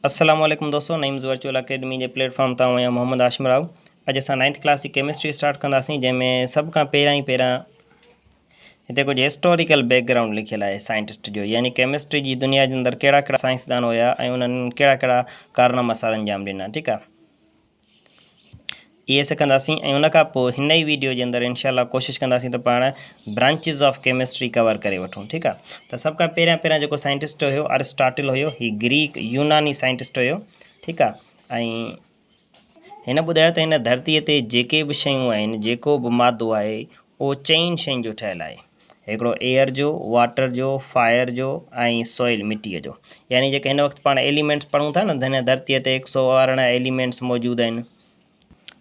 अस्सलामुअलैकुम दोस्तों, Naeem's virtual academy के प्लेटफॉर्म तां आहियां मोहम्मद आशिम राव। अॼु असां 9th क्लास की केमिस्ट्री स्टार्ट कंदासीं, जंहिंमें सभ खां पहिरियां हिते कुछ हिस्टोरिकल बैकग्राउंड लिखियल है साइंटिस्ट जो, यानी केमिस्ट्री की दुनिया के अंदर कहिड़ा कहिड़ा साइंसदान हुआ ऐं उन्हनि कहिड़ा कहिड़ा कारनामा सां अंजाम ॾिना। ठीक है, ये सिखंदासीं ऐं उन खां पोइ हिन ही वीडियो के अंदर इंशाल्लाह कोशिश कंदासीं त पाण ब्रांचिज़ ऑफ केमिस्ट्री कवर करे वठूं। ठीक है, तो सब खां पहिरियां जो साइंटिस्ट हो अरिस्टोटल हो, ही ग्रीक यूनानी साइंटिस्ट हो। ठीक है, ऐं हिन ॿुधायो त हिन धरतीअ ते जेके बि शयूं आहिनि, जेको बि मादो आहे, उहो 4 शयुनि जो ठहियलु आहे। हिकिड़ो एयर जो, वाटर जो, फायर जो ऐं सॉइल मिट्टीअ जो, यानी जेके हिन वक़्तु पाण एलिमेंट्स पढ़ूं था न, हिन धरतीअ ते 118 एलिमेंट्स मौजूदु आहिनि।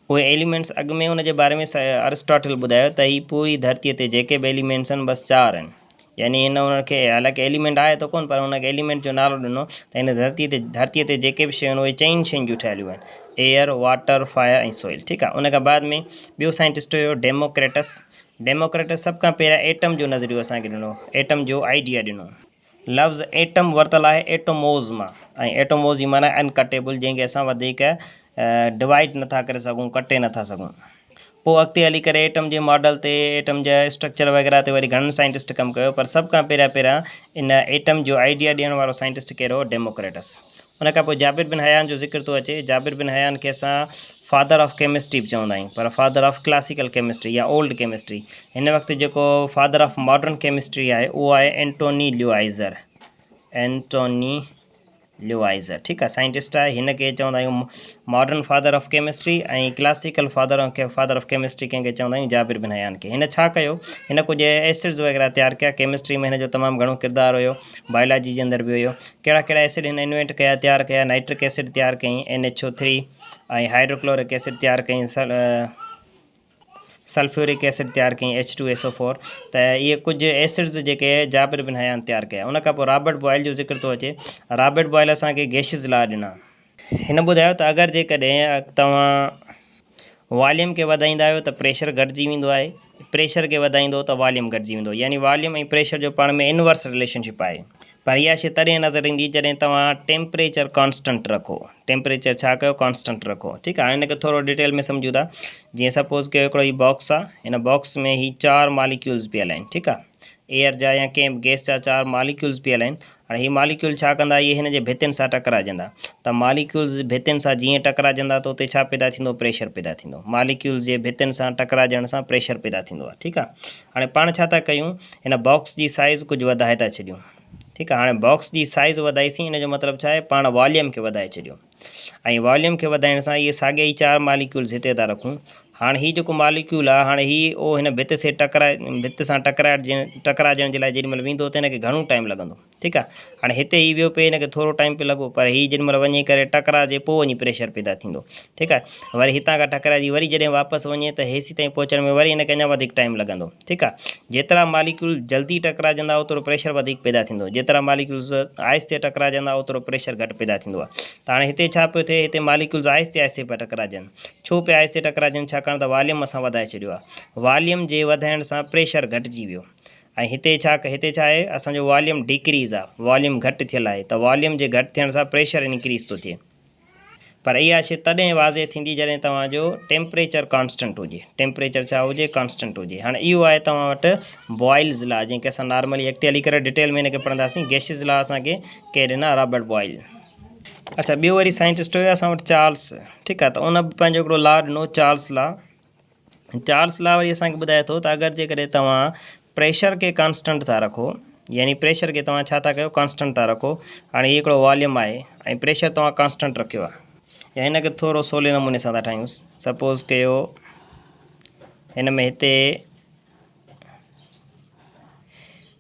उहे एलिमेंट्स अॻु में उन जे बारे में अरिस्टोटल ॿुधायो त ही पूरी धरतीअ ते जेके बि एलिमेंट्स आहिनि बसि 4 आहिनि। यानी हिन उनखे हालांकि एलिमेंट आहे त कोन, पर उनखे एलिमेंट जो नालो ॾिनो त हिन धरतीअ ते जेके बि शयूं आहिनि उहे 4 शयुनि जूं ठहियलूं आहिनि, एयर, वाटर, फायर ऐं सॉइल। ठीक आहे, उन खां बाद में ॿियो साइंटिस्ट हुयो डेमोक्रेटस। डेमोक्रेटस सभ खां पहिरियां एटम जो नज़रियो असांखे ॾिनो, एटम जो आइडिया ॾिनो। लफ़्ज़ एटम वरितल आहे एटोमोज़ मां, ऐं एटोमोज़ जी माना अनकटेबल, जंहिंखे असां वधीक डिवाइड नथा करे सघूं, कटे नथा सघूं। पोइ अॻिते हली करे एटम जे मॉडल ते, एटम जा स्ट्रक्चर वग़ैरह ते वरी घणनि साइंटिस्ट कमु कयो, पर सभ खां पहिरियां इन एटम जो आइडिया ॾियण वारो साइंटिस्ट कहिड़ो हो? डेमोक्रेटस। उन खां पोइ जाबिर बिन हयान जो ज़िक्र थो अचे। जाबिर बिन हयान खे असां फादर ऑफ केमिस्ट्री बि चवंदा आहियूं, पर फादर ऑफ क्लासिकल केमिस्ट्री या ओल्ड केमिस्ट्री। हिन वक़्तु जेको फादर ऑफ मॉडर्न केमिस्ट्री आहे उहो आहे एंटोनी ल्यूआइज़र। एंटोनी ल्यूआइज़र, ठीक है, साइंटिस्ट आहे। हिन खे चवंदा आहियूं मॉडर्न फादर ऑफ केमिस्ट्री, ऐं क्लासिकल फादर ऑफ केमिस्ट्री कंहिंखे चवंदा आहियूं? जाबिर बिन हयान खे। हिन छा कयो? हिन कुछ एसिड्स वग़ैरह तैयार कया। केमिस्ट्री में हिन जो तमामु घणो किरदारु हुयो, बायोलॉजी जे अंदर भी हुयो। कहिड़ा कहिड़ा एसिड हिन इन्वेंट कया, तैयार कया? नाइट्रिक एसिड तैयार कई, NH3, ऐं हाइड्रोक्लोरिक एसिड तैयार कई, सल्फ्यूरिक एसिड तैयार कई, H2SO4। त इहे कुछ एसिड्स जेके जाबिर बिन हयान तैयार कया। उन खां पोइ रॉबर्ट बॉयल जो ज़िक्र थो अचे। रॉबर्ट बॉयल असांखे गैसिस लॉ ॾिना। हिन ॿुधायो त अगरि जेकॾहिं तव्हां वॉल्यूम खे वधाईंदा आहियो त प्रेशर घटिजी वेंदो आहे, प्रेशर खे वधाईंदो त वॉल्यूम घटिजी वेंदो, यानी वॉल्यूम ऐं प्रेशर जो पाण में इनवर्स रिलेशनशिप आहे। पर इहा शइ तॾहिं नज़र ईंदी जॾहिं तव्हां टेम्परेचर कॉन्स्टेंट रखो। टेम्परेचर छा कयो? कॉन्स्टेंट रखो। ठीक आहे, हाणे हिनखे थोरो डिटेल में सम्झूं था। जीअं सपोज़ कयो हिकिड़ो ही बॉक्स आहे, हिन बॉक्स में ही 4 मॉलिक्यूल्स पियल आहिनि। ठीक आहे, एयर जा या कंहिं गैस जा 4 मॉलिक्यूल्स पियल आहिनि। हाणे हीअ मॉलिक्यूल छा कंदा? इहे हिन जे भितियुनि सां टकराइजंदा। त मॉलिक्यूल्स भितियुनि सां जीअं टकराइजंदा त उते छा पैदा थींदो? प्रेशर पैदा थींदो। मॉलिक्यूल्स जे भितियुनि सां टकराइजण सां प्रेशर पैदा थींदो आहे। ठीक आहे, हाणे पाण छा था कयूं? हिन बॉक्स जी साइज़ कुझु वधाए था छॾियूं। ठीक आहे, हाणे बॉक्स जी साइज़ वधाईसीं, हिन जो मतिलबु छा आहे? पाण वॉल्यूम खे वधाए छॾियो, ऐं वॉल्यूम खे वधाइण सां इहे साॻे ई 4 मॉलिक्यूल्स हिते था रखूं। हाणे हीअ जेको मॉलिक्यूल आहे, हाणे हीअ उहो हिन भित सां टकराइजण जे लाइ जेॾी महिल वेंदो त हिनखे घणो टाइम लॻंदो। ठीक आहे, हाणे हिते ही वियो पिए, हिनखे थोरो टाइम पियो लॻो, पर हीअ जेॾी महिल वञी करे टकराइजे पोइ वञी प्रेशर पैदा थींदो। ठीक आहे, वरी हितां खां टकराइजी वरी जॾहिं वापसि वञे त हेसि ताईं पहुचण में वरी हिनखे अञा वधीक टाइम लॻंदो। ठीक आहे, जेतिरा मॉलिक्यूल जल्दी टकराइजंदा ओतिरो प्रेशर वधीक पैदा थींदो, जेतिरा मॉलिक्यूल्स आहिस्ते टकराइजंदा ओतिरो प्रेशर घटि पैदा थींदो आहे। त हाणे हिते छा पियो थिए? हिते मॉलिक्यूल्स आहिस्ते आहिस्ते पिया टकराइजनि। छो पिया आहिस्ते टकराइजनि? छाकाणि त वॉल्यूम असां वधाए छॾियो आहे। वॉल्यूम जे वधाइण सां प्रेशर घटिजी वियो, ऐं हिते छा आहे? असांजो वॉल्यूम डिक्रीज़ आहे, वॉल्यूम घटि थियल आहे। त वॉल्यूम जे घटि थियण सां प्रेशर इंक्रीज़ थो थिए। पर इहा शइ तॾहिं वाज़े थींदी जॾहिं तव्हांजो टेम्परेचर कॉन्स्टेंट हुजे। टेम्परेचर छा हुजे? कॉन्स्टेंट हुजे। हाणे इहो आहे तव्हां वटि बॉयल्स लॉ, जंहिंखे असां नॉर्मली अॻिते हली करे डिटेल में हिनखे पढ़ंदासीं। गैसिस लॉ असांखे केरु ॾिना? Robert Boyle. अच्छा, ॿियो वरी साइंटिस्ट हुयो असां वटि चार्ल्स। ठीक आहे, त उन बि पंहिंजो हिकिड़ो लॉ ॾिनो, चार्ल्स लॉ। चार्ल्स लॉ वरी असांखे ॿुधाए थो त अगरि जेकॾहिं तव्हां प्रेशर खे कॉन्स्टेंट था रखो, यानी प्रेशर खे तव्हां छा था कयो? कॉन्स्टेंट था रखो। हाणे हीअ हिकिड़ो वॉल्यूम आहे ऐं प्रेशर तव्हां कॉन्स्टेंट रखियो आहे, या हिनखे थोरो सवले नमूने सां था ठाहियूंसि। सपोज़ कयो हिन में हिते,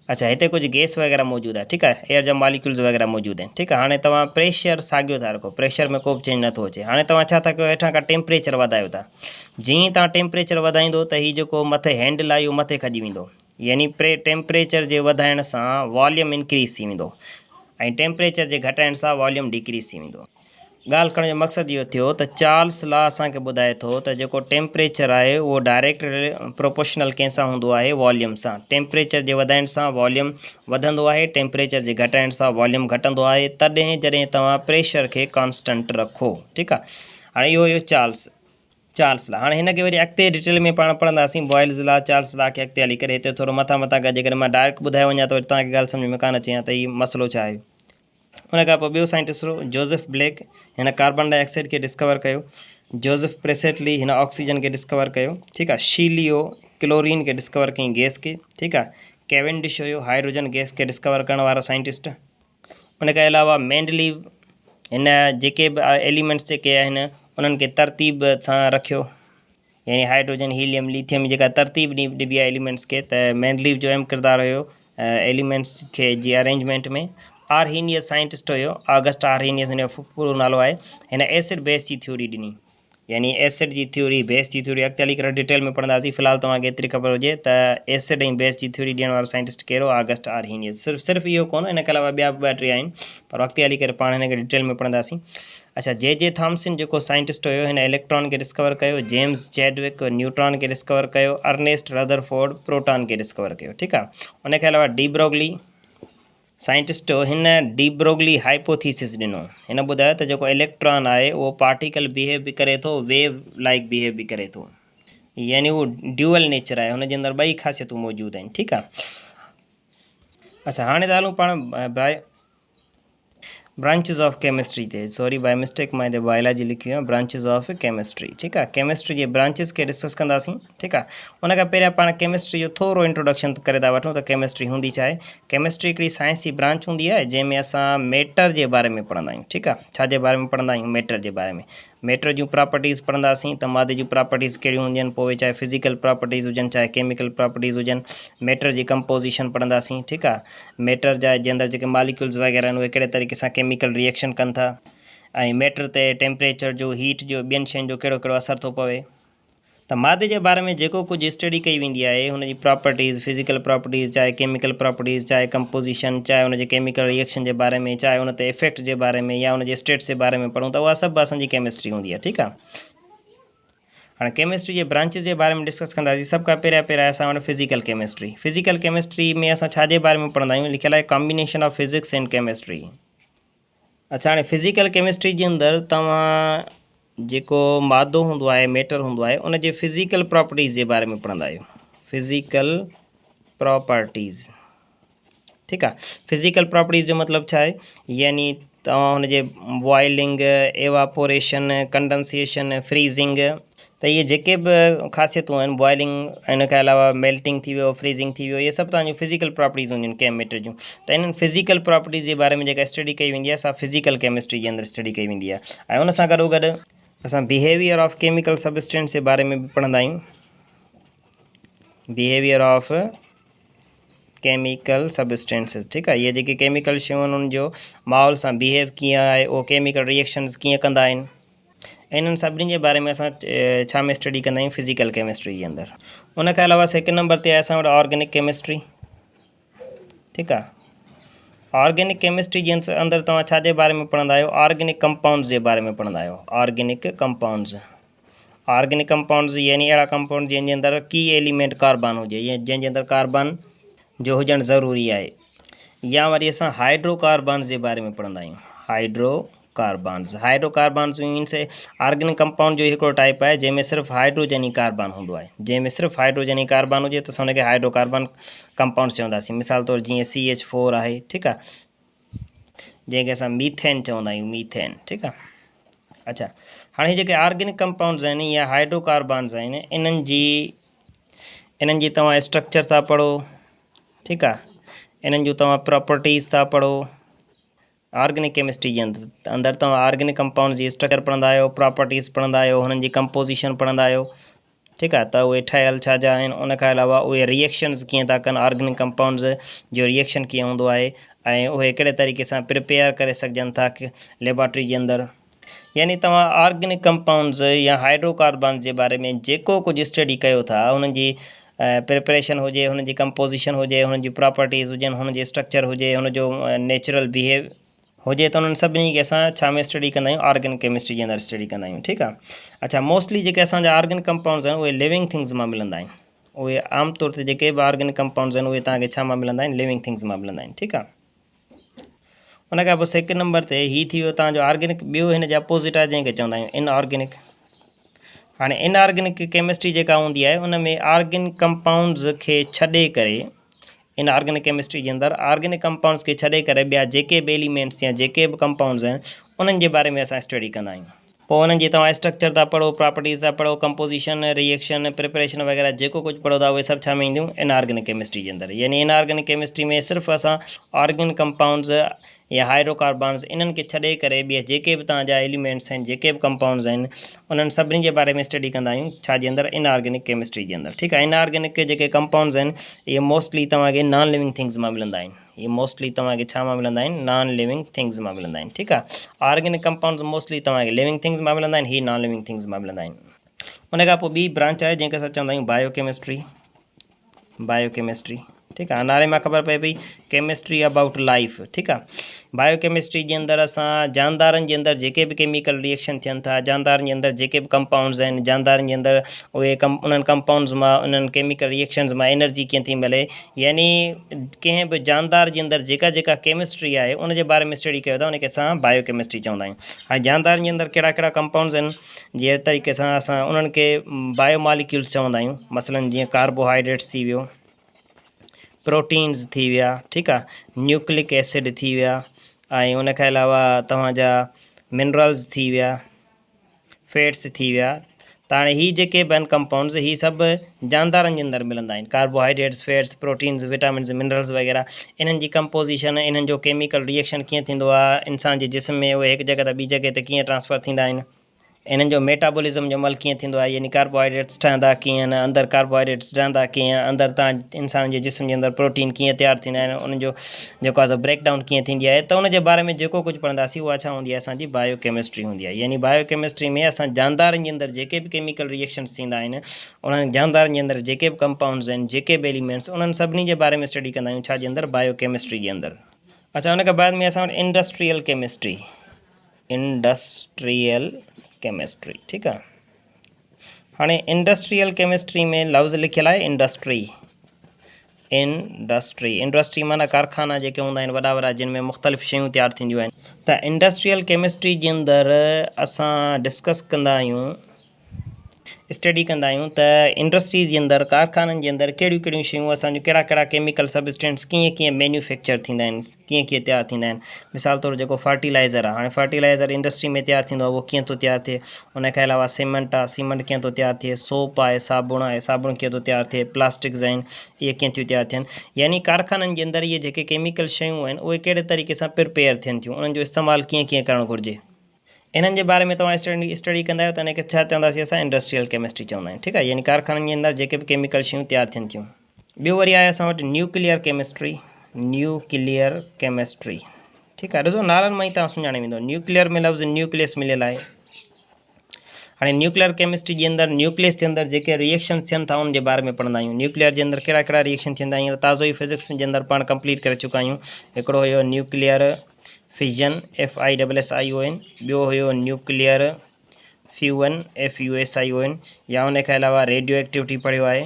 अच्छा, हिते कुछ गैस वग़ैरह मौजूदु आहे। ठीक आहे, एयर जा मॉलिक्यूल्स वग़ैरह मौजूदु आहिनि। ठीक आहे, हाणे तव्हां प्रेशर साॻियो था रखो, प्रेशर में को बि चेंज नथो अचे। हाणे तव्हां छा था कयो? हेठां खां टेम्परेचर वधायो था। जीअं तव्हां टेम्परेचर वधाईंदो त हीअ जेको मथे हैंडल आहे इहो मथे खजी वेंदो, यानी टेम्परेचर जे वधाइण सां वॉल्यूम इंक्रीज़ थी वेंदो, ऐं टेम्परेचर जे घटाइण सां वॉल्यूम डिक्रीज़ थी वेंदो। ॻाल्हि करण जो मक़सदु इहो थियो त चार्ल्स लॉ असांखे ॿुधाए थो त जेको टेम्परेचर आहे उहो डायरेक्ट प्रोपोर्शनल कंहिंसां हूंदो आहे वॉल्यूम सां। टेम्परेचर जे वधाइण सां वॉल्यूम वधंदो आहे, टेम्परेचर जे घटाइण सां वॉल्यूम घटंदो आहे, तॾहिं जॾहिं तव्हां प्रेशर खे कॉन्स्टेंट रखो। ठीकु आहे, हाणे इहो हुयो चार्ल्स लॉ। हाणे हिन खे वरी अॻिते डिटेल में पाण पढ़ंदासीं, बॉयल्स लॉ, चार्ल्स लॉ खे अॻिते हली करे। हिते थोरो मथां गॾु जेकॾहिं मां डायरेक्ट ॿुधाए वञा त वरी तव्हांखे ॻाल्हि सम्झ में कान अचे हा त हीउ मसइलो छा आहे। उन खां पोइ ॿियो साइंटिस्ट हो जोसेफ ब्लेक, हिन कार्बन डाइऑक्साइड खे डिस्कवर कयो। जोसेफ प्रेसेटली, हिन ऑक्सीजन खे डिस्कवर कयो। ठीकु आहे, शीलियो क्लोरीन खे डिस्कवर कई, गैस खे। ठीकु आहे, कैवेंडिश हुयो हाइड्रोजन गैस खे डिस्कवर करण वारो साइंटिस्ट। उन खां अलावा मेंडलीव हिन जेके बि एलिमेंट्स जेके आहिनि उन्हनि खे तरतीब सां रखियो, यानी हाइड्रोजन, हीलियम, लिथियम जेका तरतीब ॾिबी आहे एलिमेंट्स खे, त मेंडलीव जो अहम किरदारु हुयो एलिमेंट्स खे जी अरेंजमेंट में। आर्हीनियस साइंटिस्ट हुयो, ऑगस्ट आर्हीनियस हिन जो पूरो नालो आहे। हिन एसिड बेस जी थ्योरी ॾिनी, यानी एसिड जी थ्योरी, बेस जी थ्योरी अॻिते हली करे डिटेल में पढ़ंदासीं। फ़िलहाल तव्हांखे एतिरी ख़बर हुजे त एसिड ऐं बेस जी थ्योरी ॾियण वारो साइंटिस्ट कहिड़ो, ऑगस्ट आर्हीनियस। सिर्फ़ु इहो कोन, हिन खां अलावा ॿिया ॿ टे आहिनि, पर अॻिते हली करे पाण हिन खे डिटेल में पढ़ंदासीं। अच्छा, जे थॉम्सन जेको साइंटिस्ट हुयो, हिन इलेक्ट्रॉन खे डिस्कवर कयो। जेम्स चैडविक न्यूट्रॉन खे डिस्कवर कयो। अर्नेस्ट रदरफोर्ड प्रोटॉन खे डिस्कवर कयो। ठीकु आहे, उन खां अलावा डी ब्रोगली साइंटिस्ट हो, हिन डी ब्रोगली हाइपोथीसिस ॾिनो। हिन ॿुधायो त जेको इलेक्ट्रॉन आहे उहो पार्टिकल बिहेव बि करे थो, वेव लाइक बिहेव बि करे थो, यानी उहो ड्यूअल नेचर आहे, हुनजे अंदरि ॿई ख़ासियतूं मौजूदु आहिनि। ठीकु आहे, अच्छा हाणे त हलूं पाण ब्रांचिस ऑफ केमिस्ट्री ते। सॉरी, बाय मिस्टेक मां हिते बायोलॉजी लिखी आहे, ब्रांचिस ऑफ केमिस्ट्री। ठीकु आहे, केमिस्ट्री जे ब्रांचिस खे डिस्कस कंदासीं। ठीकु आहे, उन खां पहिरियां पाण केमिस्ट्री जो थोरो इंट्रोडक्शन करे था वठूं त केमिस्ट्री हूंदी छा आहे। केमिस्ट्री हिकिड़ी साइंस जी ब्रांच हूंदी आहे जंहिंमें असां मैटर जे बारे में पढ़ंदा आहियूं। ठीकु आहे, छाजे बारे में पढ़ंदा आहियूं, मैटर जे बारे में। मैटर जूं प्रॉपर्टीज़ पढ़ंदासीं त मादे जूं प्रॉपर्टीज़ कहिड़ियूं हूंदियूं आहिनि, पोइ चाहे फिज़िकल प्रॉपर्टीज़ हुजनि चाहे केमिकल प्रॉपर्टीज़ हुजनि। मैटर जी कंपोजिशन पढ़ंदासीं। ठीकु आहे, मैटर जा जे अंदरि जेके मालिक्यूल्स वग़ैरह आहिनि उहे कहिड़े तरीक़े सां केमिकल रिएक्शन कनि था, ऐं मैटर ते टेम्परेचर जो, हीट जो, ॿियनि शयुनि जो कहिड़ो कहिड़ो असरु थो पवे। त मादे जे बारे में जेको कुझु स्टडी कई वेंदी आहे, हुनजी प्रॉपर्टीज़, फिज़िकल प्रॉपर्टीज़, चाहे केमिकल प्रॉपर्टीज़, चाहे कंपोजिशन, चाहे हुनजे केमिकल रिएक्शन जे बारे में, चाहे हुन ते इफेक्ट जे बारे में, या हुनजे स्टेट्स जे बारे में पढ़ूं, त उहा सभु असांजी केमिस्ट्री हूंदी आहे। ठीकु आहे, हाणे केमिस्ट्री जे ब्रांचिस जे बारे में डिस्कस कंदासीं। सभु खां पहिरियां असां वटि फिज़िकल केमिस्ट्री। फिज़िकल केमिस्ट्री में असां छाजे बारे में पढ़ंदा आहियूं, लिखियलु आहे combination of physics and chemistry. अच्छा, हाणे फिज़िकल केमिस्ट्री जे अंदरि तव्हां जेको मादो हूंदो आहे, मैटर हूंदो आहे, उनजे फिज़िकल प्रॉपर्टीज़ जे बारे में पढ़ंदा आहियो। Physical properties. ठीकु आहे, फिज़िकल प्रॉपर्टीज़ जो मतिलबु छा आहे, यानी तव्हां हुनजे बॉइलिंग, एवापोरेशन, कंडेंसेशन, फ्रीज़िंग, त इहे जेके बि ख़ासियतूं आहिनि, बॉइलिंग, इन खां अलावा मेल्टिंग थी वियो, फ्रीज़िंग थी वियो, इहे सभु तव्हांजूं फिज़िकल प्रॉपर्टीज़ हूंदियूं आहिनि कंहिं मैटर जूं। त इन्हनि फिज़िकल प्रॉपर्टीज़ जे बारे में जेका स्टडी कई वेंदी आहे, असां फिज़िकल केमिस्ट्री जे अंदरि स्टडी कई वेंदी आहे। ऐं उन सां गॾोगॾु असां बिहेवियर ऑफ केमिकल सबस्टेंस जे बारे में बि पढ़ंदा आहियूं। Behaviour of chemical substances. ठीकु आहे, इहे जेके केमिकल शयूं आहिनि उनजो माहौल सां बिहेव कीअं आहे, उहो केमिकल रिएक्शन्स कीअं कंदा आहिनि, इन्हनि सभिनी जे बारे में असां छा में स्टडी कंदा आहियूं, फिज़िकल केमिस्ट्री जे अंदरि। उन खां अलावा सेकेंड नंबर ते आहे असां वटि ऑर्गेनिक केमिस्ट्री। ठीकु आहे, ऑर्गेनिक केमिस्ट्री जे अंदरि तव्हां छाजे बारे में पढ़ंदा आहियो, ऑर्गेनिक कंपाउंड्स जे बारे में पढ़ंदा आहियो। ऑर्गेनिक कंपाउंड्स, ऑर्गेनिक कंपाउंड्स यानी अहिड़ा कंपाउंड जंहिंजे अंदरि की एलिमेंट कार्बन हुजे, या जंहिंजे अंदरि कार्बन जो हुजणु ज़रूरी आहे। या वरी असां हाइड्रोकार्बन्स जे बारे में पढ़ंदा आहियूं। हाइड्रोकार्बन्स मीन्स ऑर्गेनिक कंपाउंड जो हिकिड़ो टाइप आहे जंहिंमें सिर्फ़ु हाइड्रोजन ई कार्बन हूंदो आहे। जंहिंमें सिर्फ़ु हाइड्रोजन ई कार्बन हुजे त असां हुनखे हाइड्रोकार्बन कंपाउंड्स चवंदासीं। मिसाल तौरु जीअं CH4 आहे। ठीकु आहे, जंहिंखे असां मीथेन चवंदा आहियूं, मीथेन। ठीकु आहे, अच्छा हाणे जेके ऑर्गेनिक कंपाउंड्स आहिनि या हाइड्रोकार्बन्स आहिनि, इन्हनि जी तव्हां स्ट्रक्चर था पढ़ो। ठीकु आहे, इन्हनि जूं तव्हां प्रॉपर्टीज़ था पढ़ो। ऑर्गेनिक केमिस्ट्री जे अंदरि तव्हां ऑर्गेनिक कंपाउंड्स जी स्ट्रक्चर पढ़ंदा आहियो, प्रॉपर्टीज़ पढ़ंदा आहियो, हुननि जी कंपोजिशन पढ़ंदा आहियो। ठीकु आहे, त उहे ठहियल छा आहिनि, उन खां अलावा उहे रिएक्शन्स कीअं था कनि, ऑर्गेनिक कंपाउंड्स जो रिएक्शन कीअं हूंदो आहे, ऐं उहे कहिड़े तरीक़े सां प्रिपेयर करे सघजनि था लेबॉर्ट्री जे अंदरि। यानी तव्हां ऑर्गेनिक कंपाउंड्स या हाइड्रोकार्बन्स जे बारे में जेको कुझु स्टडी कयो था, हुननि जी प्रिपरेशन हुजे, हुनजी कंपोजिशन हुजे, हुननि जी प्रॉपर्टीज़ हुजनि, हुनजी स्ट्रक्चर हुजे, हुनजो नेचुरल हुजे त उन्हनि सभिनी खे असां छा में स्टडी कंदा आहियूं, ऑर्गेनिक केमिस्ट्री जे अंदरि स्टडी कंदा आहियूं, ठीकु आहे। अच्छा, मोस्टली जेके असांजा ऑर्गेनिक कंपाउंड्स आहिनि उहे लिविंग थिंग्स मां मिलंदा आहिनि। उहे आमतौर ते जेके बि ऑर्गेनिक कंपाउंड्स आहिनि उहे तव्हांखे छा मां मिलंदा आहिनि, लिविंग थिंग्स मां मिलंदा आहिनि, ठीकु आहे। उन खां पोइ सेकेंड नंबर ते हीअ थी वियो तव्हांजो ऑर्गेनिक। ॿियो हिन जा अपोज़िट आहे जंहिंखे चवंदा आहियूं इनऑर्गेनिक। हाणे इनऑर्गेनिक केमिस्ट्री जेका हूंदी आहे उन में ऑर्गेनिक कंपाउंड्स खे छॾे करे, इनऑर्गेनिक केमिस्ट्री जे अंदरि ऑर्गेनिक कंपाउंड्स खे छॾे करे ॿिया जेके बि एलिमेंट्स या जेके बि कंपाउंड्स आहिनि उन्हनि जे बारे में असां स्टडी कंदा आहियूं। पोइ उन्हनि जी तव्हां स्ट्रक्चर था पढ़ो, प्रॉपर्टीज़ था पढ़ो, कंपोजिशन, रिएक्शन, प्रिपरेशन वग़ैरह जेको कुझु पढ़ो था उहे सभु छा में ईंदियूं, इनऑर्गेनिक केमिस्ट्री जे अंदरि। यानी इनऑर्गेनिक केमिस्ट्री में सिर्फ़ु असां ऑर्गेनिक कंपाउंड्स या हाइड्रोकार्बन्स इन्हनि खे छॾे करे ॿिया जेके बि तव्हांजा एलिमेंट्स आहिनि, जेके बि कंपाउंड्स आहिनि, उन्हनि सभिनी जे बारे में स्टडी कंदा आहियूं छा जे अंदरि, इनऑर्गेनिक केमिस्ट्री जे अंदरि, ठीकु आहे। इनऑर्गेनिक जेके कंपाउंड्स आहिनि इहे मोस्टली तव्हांखे नॉन लिविंग थिंग्स मां मिलंदा आहिनि। ये मोस्टली तव्हांखे छा मां मिलंदा आहिनि, नॉन लिविंग थिंग्स मां मिलंदा आहिनि, ठीकु आहे। ऑर्गेनिक कंपाउंड्स मोस्टली तव्हांखे लिविंग थिंग्स मां मिलंदा आहिनि, ही नॉन लिविंग थिंग्स मां मिलंदा आहिनि। उन खां पोइ ॿी ब्रांच आहे जंहिंखे असां चवंदा आहियूं बायोकेमिस्ट्री। बायोकेमिस्ट्री, ठीकु आहे। नाले मां ख़बर पए पई केमिस्ट्री अबाउट लाइफ, ठीकु आहे। बायोकेमिस्ट्री जे अंदरि असां जानदारनि जे अंदरि जेके बि केमिकल रिएक्शन थियनि था, जानदारनि जे अंदरि जेके बि कंपाउंड्स आहिनि, जानदारनि जे अंदरि उहे उन्हनि कंपाउंड्स मां, उन्हनि केमिकल रिएक्शन्स मां एनर्जी कीअं थी मिले, यानी कंहिं बि जानदार जे अंदरि जेका जेका केमिस्ट्री आहे उन जे बारे में स्टडी कयो था उनखे असां बायोकेमिस्ट्री चवंदा आहियूं। हाणे जानदारनि जे अंदरि कहिड़ा कहिड़ा कंपाउंड्स आहिनि, जीअं तरीक़े सां असां उन्हनि खे बायोमॉलिक्यूल्स चवंदा आहियूं। मसलन जीअं कार्बोहाइड्रेट्स थी वियो, प्रोटीन्स थी विया, ठीकु आहे, न्यूक्लिक एसिड थी विया, ऐं उन खां अलावा तव्हांजा मिनरल्स थी विया, फैट्स थी विया। त हाणे हीअ जेके बि आहिनि कंपाउंड्स ही सभु जानदारनि जे अंदरि मिलंदा आहिनि। Carbohydrates, fats, proteins, vitamins, minerals वग़ैरह, इन्हनि जी कंपोजिशन, इन्हनि जो केमिकल रिएक्शन कीअं थींदो आहे इंसान जे जिस्म में, उहे हिकु जॻह ते ॿी जॻह ते कीअं ट्रांसफर थींदा आहिनि, इन्हनि जो मेटाबॉलिज़म जो अमल कीअं थींदो आहे, यानी कार्बोहाइड्रेट्स ठहंदा कीअं आहिनि, अंदरि कार्बोहाइड्रेट्स रहंदा कीअं, अंदरि तव्हां इंसान जे जिस्म जे अंदरि प्रोटीन कीअं तयारु थींदा आहिनि, उन्हनि जो जेको आहे ब्रेकडाउन कीअं थींदी आहे। त उन जे बारे में जेको कुझु पढ़ंदासीं उहा छा हूंदी आहे, असांजी बायोकेमिस्ट्री हूंदी आहे। यानी बायोकेमिस्ट्री में असां जानदारनि जे अंदरि जेके बि केमिकल रिएक्शन्स थींदा आहिनि, उन्हनि जानदारनि जे अंदरि जेके बि कंपाउंड्स आहिनि, जेके बि एलिमेंट्स, उन्हनि सभिनी जे बारे में स्टडी कंदा आहियूं छा जे अंदरि, बायोकेमिस्ट्री जे अंदरि। अच्छा, उन खां बाद में असां वटि इंडस्ट्रियल केमिस्ट्री, इंडस्ट्रियल केमिस्ट्री, ठीकु आहे। हाणे इंडस्ट्रियल केमिस्ट्री में लफ़्ज़ लिखियलु आहे इंडस्ट्री। इंडस्ट्री, इंडस्ट्री माना कारखाना जेके हूंदा आहिनि वॾा वॾा, जिन में मुख़्तलिफ़ शयूं तयारु थींदियूं आहिनि। त इंडस्ट्रियल केमिस्ट्री जे अंदरि असां डिस्कस कंदा आहियूं, स्टडी कंदा आहियूं त इंडस्ट्रीज़ जे अंदरि, कारखाननि जे अंदरि कहिड़ियूं कहिड़ियूं शयूं, असांजो कहिड़ा कहिड़ा केमिकल सबस्टेंट्स कीअं कीअं मैन्युफैक्चर थींदा आहिनि, कीअं कीअं तयारु थींदा आहिनि। मिसाल तौरु जेको फर्टिलाइज़र आहे, हाणे फर्टिलाइज़र इंडस्ट्री में तयारु थींदो आहे, उहो कीअं थो तयारु थिए। उन खां अलावा सीमेंट आहे, सीमेंट कीअं थो तयारु थिए, सोप आहे, साबुण आहे, साबुण कीअं थो तयारु थिए, प्लास्टिक्स आहिनि, इहे कीअं थियूं तयारु थियनि। यानी कारखाननि जे अंदरि इहे जेके केमिकल शयूं आहिनि उहे कहिड़े तरीक़े सां प्रिपेयर थियनि थियूं, उन्हनि जो इस्तेमालु कीअं कीअं करणु घुरिजे, इन्हनि जे बारे में तव्हां स्टडी कंदा आहियो त इनखे छा चवंदासीं असां, इंडस्ट्रियल केमिस्ट्री चवंदा आहियूं, ठीकु आहे। यानी कारखाननि जे अंदरि जेके बि केमिकल शयूं तयारु थियनि थियूं। ॿियो वरी आहे असां वटि न्यूक्लियर केमिस्ट्री। न्यूक्लियर केमिस्ट्री, ठीकु आहे। ॾिसो नालनि मां ई तव्हां सुञाणे वेंदो, न्यूक्लियर में लफ़्ज़ न्यूक्लियस मिलियल आहे। हाणे न्यूक्लियर केमिस्ट्री जे अंदरि न्यूक्लियस जे अंदरि जेके रिएक्शन थियनि था उन जे बारे में पढ़ंदा आहियूं। न्यूक्लियर जे अंदरि कहिड़ा कहिड़ा रिएक्शन थींदा आहिनि, ताज़ो ई फिज़िक्स जे अंदरि पाण कंप्लीट करे चुका आहियूं। हिकिड़ो हुयो न्यूक्लियर फिजन, FISSION, ॿियो हुयो न्यूक्लियर फ्यूअन, FUSION, या उन खां अलावा रेडियो एक्टिविटी पढ़ियो आहे,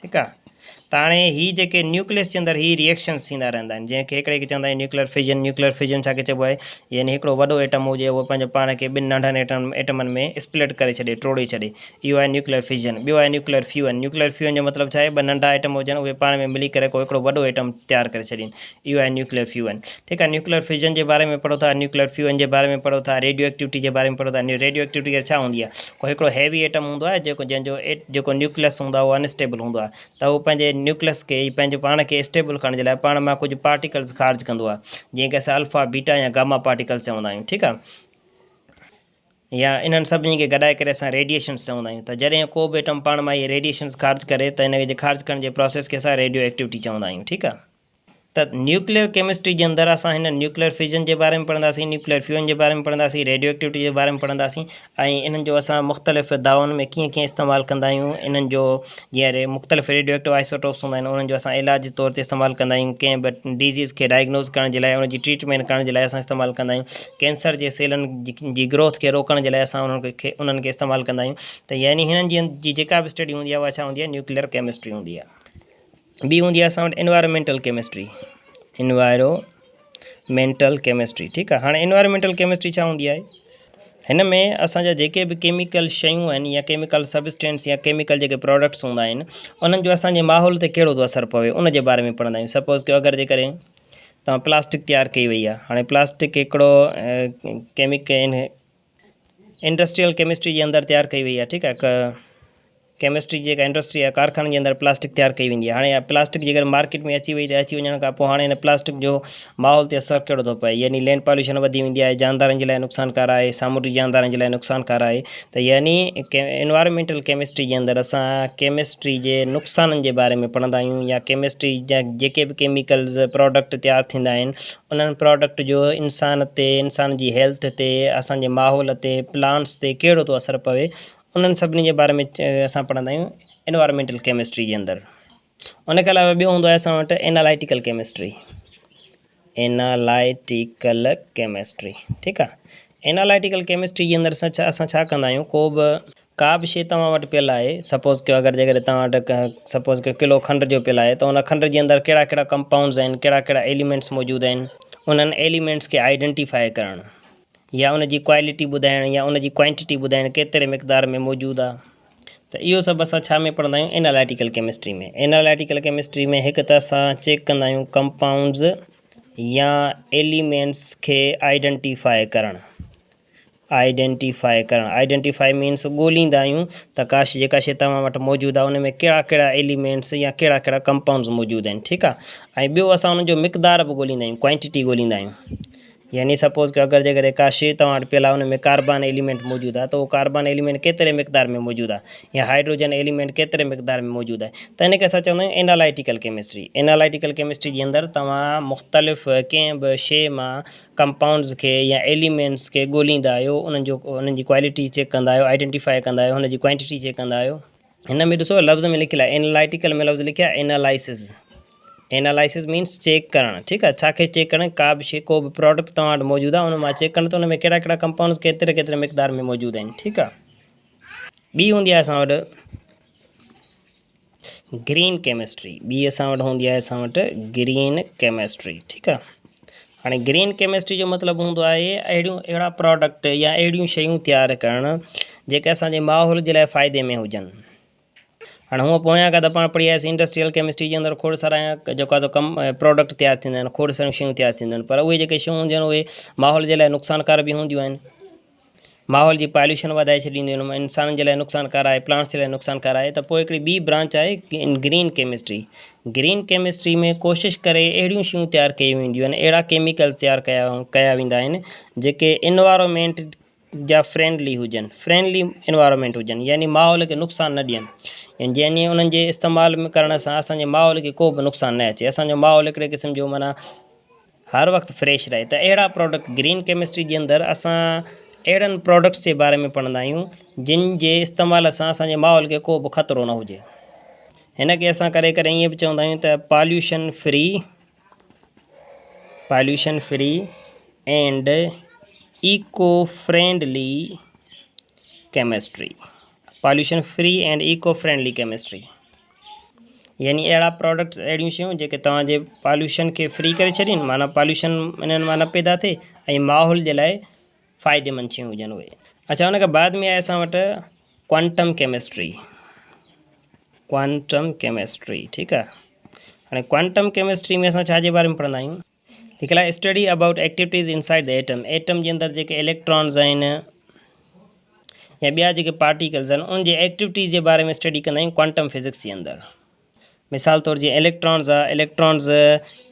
ठीकु आहे। त हाणे हीअ जेके न्यूक्लियस जे अंदरि हीअ रिएक्शन्स थींदा रहंदा आहिनि, जंहिंखे हिकिड़े खे चवंदा आहियूं न्यूक्लियर फिजन। न्यूक्लियर फिजन छा खे चइबो आहे, यानी हिकिड़ो वॾो एटम हुजे उहो पंहिंजो पाण खे ॿिनि नंढनि एटमनि में स्प्लिट करे छॾे, टोड़े छॾे, इहो आहे न्यूक्लियर फिजन। ॿियो आहे न्यूक्लियर फ्यूअन। न्यूक्लियर फ्यूअन जो मतिलबु छा आहे, ॿ नंढा एटम हुजनि, उहे पाण में मिली करे को हिकिड़ो वॾो एटम तयारु करे छॾीनि, इहो आहे न्यूक्लियर फ्यूअन, ठीकु आहे। न्यूक्लियर फिजन जे बारे में पढ़ो था, न्यूक्लियर फ्यूअन जे बारे में पढ़ो था, रेडियो एक्टिविटी जे बारे में पढ़ो था। रेडियो एक्टिविटी छा हूंदी आहे, को हिकिड़ो हैवी एटम हूंदो आहे जंहिंजो जेको न्यूक्लियस हूंदो आहे उहो अनस्टेबल हूंदो आहे, त उहो पंहिंजे न्यूक्लियस खे पंहिंजे पाण खे स्टेबल करण जे लाइ पाण मां कुझु पार्टिकल्स ख़ारिज कंदो आहे, जंहिंखे असां अल्फा, बीटा या गामा पार्टिकल्स चवंदा आहियूं, ठीकु आहे। या इन्हनि सभिनी खे गॾाए करे असां रेडिएशन्स चवंदा आहियूं। त जॾहिं को बि एटम पाण मां इहे रेडिएशन्स ख़ारिज करे त इन खे ख़ारिज करण जे प्रोसेस खे असां रेडियो एक्टिविटी चवंदा आहियूं, ठीकु आहे। त न्यूक्लियर केमिस्ट्री जे अंदरि असां हिन न्यूक्लियर फिजन जे बारे में पढ़ंदासीं, न्यूक्लियर फ्यूजन जे बारे में पढ़ंदासीं, रेडियो एक्टिविटी जे बारे में पढ़ंदासीं ऐं इन्हनि जो असां मुख़्तलिफ़ दवाउनि में कीअं कीअं इस्तेमालु कंदा आहियूं। इन्हनि जो जीअं मुख़्तलिफ़ रेडियो एक्टिव आइसोटोप्स हूंदा आहिनि, उन्हनि जो असां इलाज तौर ते इस्तेमालु कंदा आहियूं। कंहिं बि डिज़ीज़ खे डायग्नोज़ करण जे लाइ, उनजी ट्रीटमेंट करण जे लाइ असां इस्तेमालु कंदा आहियूं। कैंसर जे सेलनि जी ग्रोथ खे रोकण जे लाइ असां उन्हनि खे इस्तेमालु कंदा आहियूं। त यानी हिननि जी जेका बि स्टडी हूंदी आहे उहा छा हूंदी आहे, न्यूक्लियर केमिस्ट्री हूंदी आहे। ॿी हूंदी आहे असां वटि एनवायरमेंटल केमिस्ट्री, एनवायरमेंटल केमिस्ट्री। ठीकु आहे। हाणे एनवायरमेंटल केमिस्ट्री छा हूंदी आहे, हिन में असांजा जेके बि केमिकल शयूं आहिनि या केमिकल सबस्टेंस या केमिकल जेके प्रोडक्ट्स हूंदा आहिनि, उन्हनि जो असांजे माहौल ते कहिड़ो थो असरु पवे उन जे बारे में पढ़ंदा आहियूं। सपोज़ कयो अगरि जे करे तव्हां प्लास्टिक तयारु कई वई आहे, हाणे प्लास्टिक हिकिड़ो केमिकल इंडस्ट्रियल केमिस्ट्री जे अंदरि तयारु कई वई आहे। ठीकु आहे। केमिस्ट्री जेका इंडस्ट्री आहे, कारखाने जे अंदरि प्लास्टिक तयारु कई वेंदी आहे। हाणे प्लास्टिक जेकर मार्केट में अची वई त अची वञण खां पोइ हाणे हिन प्लास्टिक जो माहौल ते असरु कहिड़ो थो पए, यानी लैंड पॉल्यूशन वधी वेंदी आहे, जानदारनि जे लाइ नुक़सानकार आहे, सामुंडी जानदारनि जे लाइ नुक़सानकार आहे। त यानी एनवायरमेंटल केमिस्ट्री जे अंदरि असां केमिस्ट्री जे नुक़साननि जे बारे में पढ़ंदा आहियूं, या केमिस्ट्री जा जेके बि केमिकल्स प्रोडक्ट तयारु थींदा आहिनि उन्हनि प्रोडक्ट जो इंसान ते, इंसान जी हेल्थ ते, असांजे माहौल ते, प्लांट्स ते कहिड़ो थो असरु पवे, उन्हनि सभिनी जे बारे में असां पढ़ंदा आहियूं एनवायरमेंटल केमिस्ट्री जे अंदरि। उनखे अलावा ॿियो हूंदो आहे असां वटि एनालिटिकल केमिस्ट्री, एनालिटिकल केमिस्ट्री। ठीकु आहे। एनालिटिकल केमिस्ट्री जे अंदरि असां छा कंदा आहियूं, का बि शइ तव्हां वटि पियल आहे, सपोज़ कयो अगरि जेकॾहिं तव्हां वटि सपोज़ कयो किलो खंड जो पियल आहे, त उन खंड जे अंदरि कहिड़ा कहिड़ा कंपाउंड्स आहिनि, कहिड़ा कहिड़ा एलिमेंट्स मौजूदु आहिनि, उन्हनि एलिमेंट्स खे आइडेंटिफाई करणु या उनजी क्वालिटी ॿुधाइणु या उनजी क्वांटिटी ॿुधाइणु केतिरे मिक़दार में मौजूदु आहे। त इहो सभु असां छा में पढ़ंदा आहियूं, एनालिटिकल केमिस्ट्री में। एनालिटिकल केमिस्ट्री में हिकु त असां चेक कंदा आहियूं कंपाउंड्स या एलिमेंट्स खे आइडेंटिफाई करणु। आइडेंटिफाई मीन्स ॻोल्हींदा आहियूं त का जेका शइ तव्हां वटि मौजूदु आहे उन में कहिड़ा कहिड़ा एलिमेंट्स या कहिड़ा कहिड़ा कंपाउंड्स मौजूदु आहिनि। ठीकु आहे। ऐं ॿियो असां उनजो मिक़दार बि ॻोल्हींदा आहियूं, क्वांटिटी ॻोल्हींदा आहियूं। यानी सपोज़ कि अगरि जेकॾहिं का शइ तव्हां वटि पियल आहे उन में कार्बन एलिमेंट मौजूदु आहे, त उहो कार्बन एलिमेंट केतिरे मिक़दार में मौजूदु आहे, या हाइड्रोजन एलिमेंट केतिरे मिक़दार में मौजूदु आहे। त इन खे असां चवंदा आहियूं एनालिटिकल केमिस्ट्री। एनालिटिकल केमिस्ट्री जे अंदरि तव्हां मुख़्तलिफ़ कंहिं बि शइ मां कंपाउंड्स खे या एलिमेंट्स खे ॻोल्हींदा आहियो, उन्हनि जी क्वालिटी चेक कंदा आहियो, आइडेंटिफाई कंदा आहियो, हुनजी क्वांटिटी चेक कंदा आहियो। हिन में ॾिसो लफ़्ज़ में लिखियलु आहे, एनालिटिकल में लफ़्ज़ लिखिया आहे एनालाइसिस। एनालाइसिस मीन्स चेक करणु। ठीकु आहे। छाखे चेक करणु, का बि शइ को बि प्रोडक्ट तव्हां वटि मौजूदु आहे उन मां चेक करणु त उन में कहिड़ा कहिड़ा कंपाउंड्स केतिरे केतिरे मिक़दार में मौजूदु आहिनि। ठीकु आहे। ॿी हूंदी आहे असां वटि ग्रीन केमिस्ट्री। ॿी असां वटि हूंदी आहे ग्रीन केमिस्ट्री। ठीकु आहे। हाणे ग्रीन केमिस्ट्री जो मतिलबु हूंदो आहे अहिड़ा प्रोडक्ट या अहिड़ियूं शयूं तयारु करणु जेके असांजे माहौल जे लाइ फ़ाइदे में हुजनि। हाणे हूअं पोयां खां त पाण पढ़ी आयासीं इंडस्ट्रियल केमिस्ट्री जे अंदरि खोड़ सारा जेको आहे प्रोडक्ट तयारु थींदा आहिनि, खोड़ सारियूं शयूं तयारु थींदियूं आहिनि, पर उहे जेके शयूं हूंदियूं आहिनि उहे माहौल जे लाइ नुक़सानकार बि हूंदियूं आहिनि। माहौल जी पॉल्यूशन वधाए छॾींदियूं आहिनि, इंसाननि जे लाइ नुक़सानकार आहे, प्लांट्स जे लाइ नुक़सानकार आहे। त पोइ हिकिड़ी ॿी ब्रांच आहे ग्रीन केमिस्ट्री। ग्रीन केमिस्ट्री में कोशिशि करे अहिड़ियूं शयूं तयारु कयूं वेंदियूं आहिनि, अहिड़ा केमिकल्स तयारु कया वेंदा आहिनि जेके इन्वायरमेंट जा फ्रेंडली हुजनि, फ्रेंडली इन्वायरमेंट हुजनि, यानी माहौल खे नुक़सानु न ॾियनि, यानी उन्हनि जे इस्तेमालु करण सां असांजे माहौल खे को बि नुक़सानु न अचे, असांजो माहौल हिकिड़े क़िस्म जो माना हर वक़्तु फ्रेश रहे। त अहिड़ा प्रोडक्ट ग्रीन केमिस्ट्री जे अंदरि असां अहिड़नि प्रोडक्ट्स जे बारे में पढ़ंदा आहियूं जिन जे इस्तेमाल सां असांजे माहौल खे को बि ख़तरो न हुजे। हिन खे असां करे ईअं बि चवंदा आहियूं त pollution free and eco friendly chemistry. Pollution free and eco friendly chemistry यानी अहिड़ा प्रोडक्ट्स, अहिड़ियूं शयूं जेके तव्हांजे पॉल्यूशन खे फ्री करे छॾीनि, माना पॉल्यूशन इन्हनि मां न पैदा थिए ऐं माहौल जे लाइ फ़ाइदेमंद शयूं हुजनि उहे। अच्छा, हुन खां बाद में आहे असां वटि क्वांटम केमिस्ट्री। ठीकु आहे। हाणे क्वांटम केमिस्ट्री में असां छा जे बारे में पढ़ंदा आहियूं, लिखियलु आहे study about activities inside the atom. Atom जे अंदरि जेके इलेक्ट्रॉन्स आहिनि या ॿिया जेके पार्टिकल्स आहिनि उन जे एक्टिविटीज़ जे बारे में स्टडी कंदा आहियूं क्वांटम फिज़िक्स जे अंदरि। मिसाल तौर जी इलेक्ट्रॉन्स आहे, इलेक्ट्रॉन्स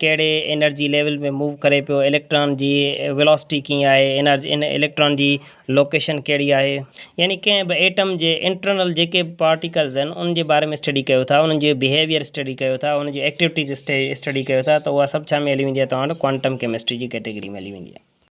कहिड़े एनर्जी लेवल में मूव करे पियो, इलेक्ट्रॉन जी वेलोसिटी कीअं आहे, energy in electron ji location कहिड़ी आहे, यानी कंहिं बि एटम जे इंटरनल जेके पार्टिकल्स आहिनि उन जे बारे में स्टडी कयो था, उन्हनि जो बिहेवियर स्टडी कयो था, उन जी एक्टिविटीज़ स्टडी कयो था, त उहा सभु छा में हली वेंदी आहे, तव्हां वटि क्वांटम केमिस्ट्री जी कैटेगरी में हली वेंदी आहे।